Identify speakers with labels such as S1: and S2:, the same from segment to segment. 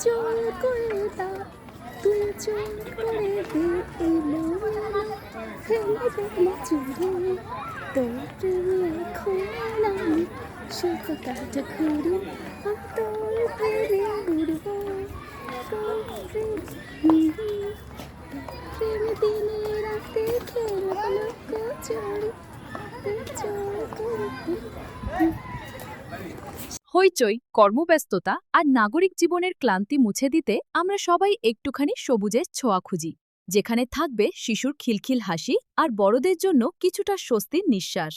S1: জোর করে দাও, তুই জোর করে দে এলো ফেলে ফেলে চুরি তোর প্রেমে খোলা শুধু কাটা ঘুরি আর তোর প্রেমে উড়ব প্রেমে দিনে রাতে খেলবো চোরি জোর করে
S2: হইচই, কর্মব্যস্ততা আর নাগরিক জীবনের ক্লান্তি মুছে দিতে আমরা সবাই একটুখানি সবুজের ছোঁয়া খুঁজি, যেখানে থাকবে শিশুর খিলখিল হাসি আর বড়দের জন্য কিছুটা স্বস্তির নিঃশ্বাস।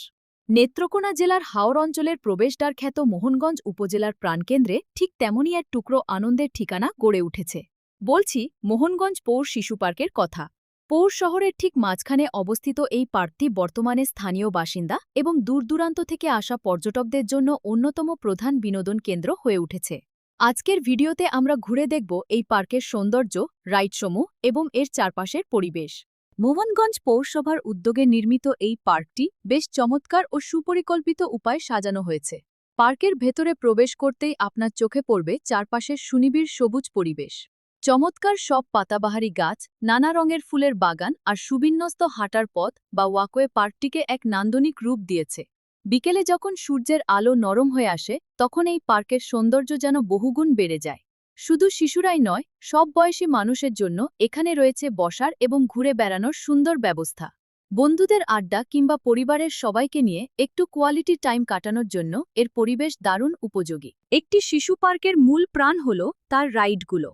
S2: নেত্রকোনা জেলার হাওর অঞ্চলের প্রবেশদ্বার খ্যাত মোহনগঞ্জ উপজেলার প্রাণকেন্দ্রে ঠিক তেমনই এক টুকরো আনন্দের ঠিকানা গড়ে উঠেছে। বলছি মোহনগঞ্জ পৌর শিশু পার্কের কথা। পৌর শহরের ঠিক মাঝখানে অবস্থিত এই পার্কটি বর্তমানে স্থানীয় বাসিন্দা এবং দূরদূরান্ত থেকে আসা পর্যটকদের জন্য অন্যতম প্রধান বিনোদন কেন্দ্র হয়ে উঠেছে। আজকের ভিডিওতে আমরা ঘুরে দেখব এই পার্কের সৌন্দর্য, রাইডসমূহ এবং এর চারপাশের পরিবেশ। মোহনগঞ্জ পৌরসভার উদ্যোগে নির্মিত এই পার্কটি বেশ চমৎকার ও সুপরিকল্পিত উপায়ে সাজানো হয়েছে। পার্কের ভেতরে প্রবেশ করতেই আপনার চোখে পড়বে চারপাশের সুনিবিড় সবুজ পরিবেশ। চমৎকার সব পাতাবাহারি গাছ, নানা রঙের ফুলের বাগান আর সুবিন্যস্ত হাঁটার পথ বা ওয়াকওয়ে পার্কটিকে এক নান্দনিক রূপ দিয়েছে। বিকেলে যখন সূর্যের আলো নরম হয়ে আসে তখন এই পার্কের সৌন্দর্য যেন বহুগুণ বেড়ে যায়। শুধু শিশুরাই নয়, সব বয়সী মানুষের জন্য এখানে রয়েছে বসার এবং ঘুরে বেড়ানোর সুন্দর ব্যবস্থা। বন্ধুদের আড্ডা কিংবা পরিবারের সবাইকে নিয়ে একটু কোয়ালিটি টাইম কাটানোর জন্য এর পরিবেশ দারুণ উপযোগী। একটি শিশু পার্কের মূল প্রাণ হল তার রাইডগুলো।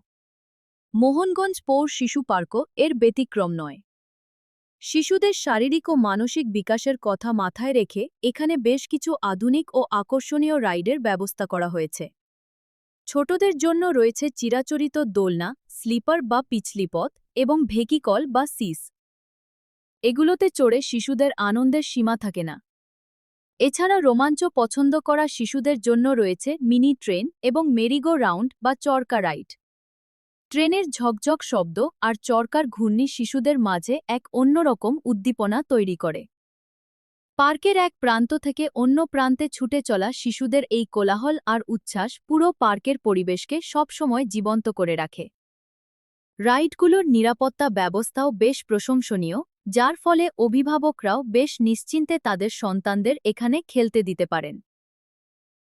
S2: মোহনগঞ্জ পৌর শিশু পার্কও এর ব্যতিক্রম নয়। শিশুদের শারীরিক ও মানসিক বিকাশের কথা মাথায় রেখে এখানে বেশ কিছু আধুনিক ও আকর্ষণীয় রাইডের ব্যবস্থা করা হয়েছে। ছোটদের জন্য রয়েছে চিরাচরিত দোলনা, স্লিপার বা পিছলিপথ এবং ভেহিকল বা সিস। এগুলোতে চড়ে শিশুদের আনন্দের সীমা থাকে না। এছাড়া রোমাঞ্চ পছন্দ করা শিশুদের জন্য রয়েছে মিনি ট্রেন এবং মেরিগো রাউন্ড বা চরকা রাইড। ট্রেনের ঝকঝক শব্দ আর চরকার ঘূর্ণি শিশুদের মাঝে এক অন্যরকম উদ্দীপনা তৈরি করে। পার্কের এক প্রান্ত থেকে অন্য প্রান্তে ছুটে চলা শিশুদের এই কোলাহল আর উচ্ছ্বাস পুরো পার্কের পরিবেশকে সবসময় জীবন্ত করে রাখে। রাইডগুলোর নিরাপত্তা ব্যবস্থাও বেশ প্রশংসনীয়, যার ফলে অভিভাবকরাও বেশ নিশ্চিন্তে তাদের সন্তানদের এখানে খেলতে দিতে পারেন।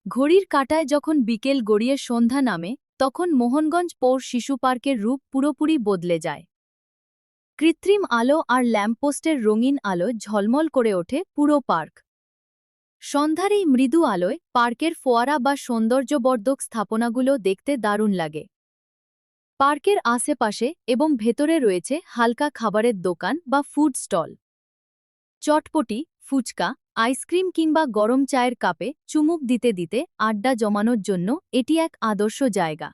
S2: ঘড়ির কাঁটায় যখন বিকেল গড়িয়ে সন্ধ্যা নামে তখন মোহনগঞ্জ পৌর শিশু পার্কের রূপ পুরোপুরি বদলে যায়। কৃত্রিম আলো আর ল্যাম্পপোস্টের রঙিন আলোয় ঝলমল করে ওঠে পুরো পার্ক। সন্ধ্যার এই মৃদু আলোয় পার্কের ফোয়ারা বা সৌন্দর্যবর্ধক স্থাপনাগুলো দেখতে দারুণ লাগে। পার্কের আশেপাশে এবং ভেতরে রয়েছে হালকা খাবারের দোকান বা ফুড স্টল। চটপটি, ফুচকা, আইসক্রিম কিংবা গরম চায়ের কাপে চুমুক দিতে দিতে আড্ডা জমানোর জন্য এটি এক আদর্শ জায়গা।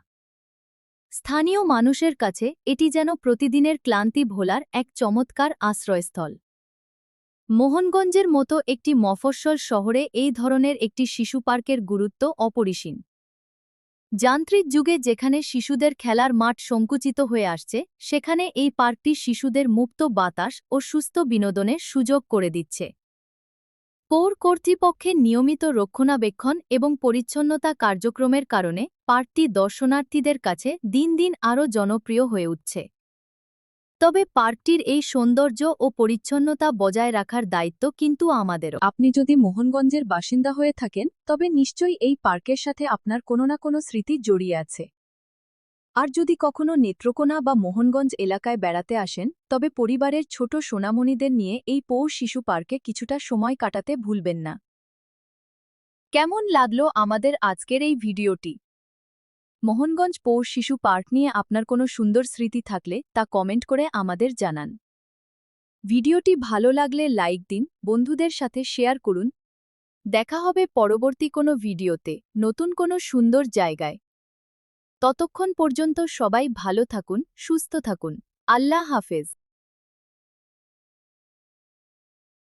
S2: স্থানীয় মানুষের কাছে এটি যেন প্রতিদিনের ক্লান্তি ভোলার এক চমৎকার আশ্রয়স্থল। মোহনগঞ্জের মতো একটি মফস্বল শহরে এই ধরনের একটি শিশু পার্কের গুরুত্ব অপরিসীম। যান্ত্রিক যুগে যেখানে শিশুদের খেলার মাঠ সংকুচিত হয়ে আসছে, সেখানে এই পার্কটি শিশুদের মুক্ত বাতাস ও সুস্থ বিনোদনের সুযোগ করে দিচ্ছে। পৌর কর্তৃপক্ষের নিয়মিত রক্ষণাবেক্ষণ এবং পরিচ্ছন্নতা কার্যক্রমের কারণে পার্কটি দর্শনার্থীদের কাছে দিন দিন আরও জনপ্রিয় হয়ে উঠছে। তবে পার্কটির এই সৌন্দর্য ও পরিচ্ছন্নতা বজায় রাখার দায়িত্ব কিন্তু আমাদেরও। আপনি যদি মোহনগঞ্জের বাসিন্দা হয়ে থাকেন তবে নিশ্চয়ই এই পার্কের সাথে আপনার কোনো না কোনো স্মৃতি জড়িয়ে আছে। আর যদি কখনো নেত্রকোনা বা মোহনগঞ্জ এলাকায় বেড়াতে আসেন তবে পরিবারের ছোট সোনামণিদের নিয়ে এই পৌর শিশু পার্কে কিছুটা সময় কাটাতে ভুলবেন না। কেমন লাগলো আমাদের আজকের এই ভিডিওটি? মোহনগঞ্জ পৌর শিশু পার্ক নিয়ে আপনার কোনো সুন্দর স্মৃতি থাকলে তা কমেন্ট করে আমাদের জানান। ভিডিওটি ভালো লাগলে লাইক দিন, বন্ধুদের সাথে শেয়ার করুন। দেখা হবে পরবর্তী কোনো ভিডিওতে নতুন কোনো সুন্দর জায়গায়। ততক্ষণ পর্যন্ত সবাই ভালো থাকুন, সুস্থ থাকুন। আল্লাহ হাফেজ।